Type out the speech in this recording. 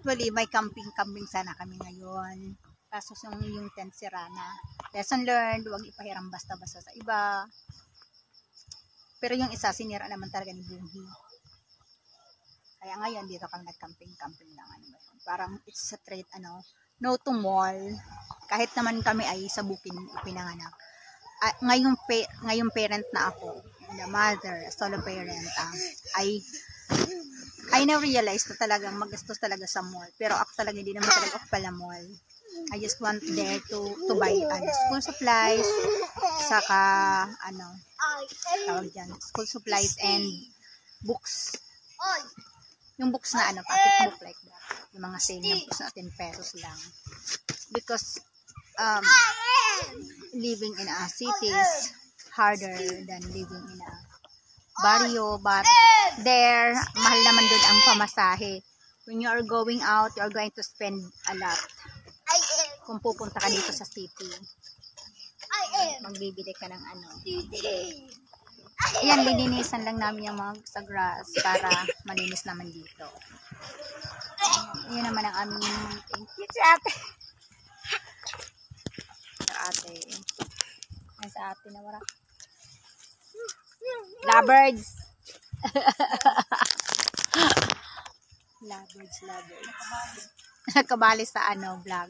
Actually, may camping sana kami ngayon. Kaso yung tent sira na. Lesson learned, huwag ipahiram basta-basta sa iba. Pero yung isa, sinira naman talaga ni Bunhi. Kaya ngayon, dito kami nag-camping lang. Ano ba yun? Parang it's a trait, no to mall. Kahit naman kami ay sa bukid pinanganak. Ngayong parent na ako, the mother, solo parent, I now realize na talagang magastos talaga sa mall. Pero ako talaga, hindi naman talaga ako pala mall. I just want there to buy school supplies, saka, tawag dyan, school supplies and books. Yung books na, pocket book like that. Yung mga sale na books na 10 pesos lang. Because, living in a city is harder than living in a barrio, but there, mahal naman doon ang pamasahe. When you are going out, you are going to spend a lot. Kung pupunta ka dito sa city, magbibili ka ng Ayan, lininisan lang namin yung mga sa grass para malinis naman dito. Yun naman ang aming thank you sa ate. Sa ate na wala. Lovebirds. Lovebirds. Nakabali sa vlog.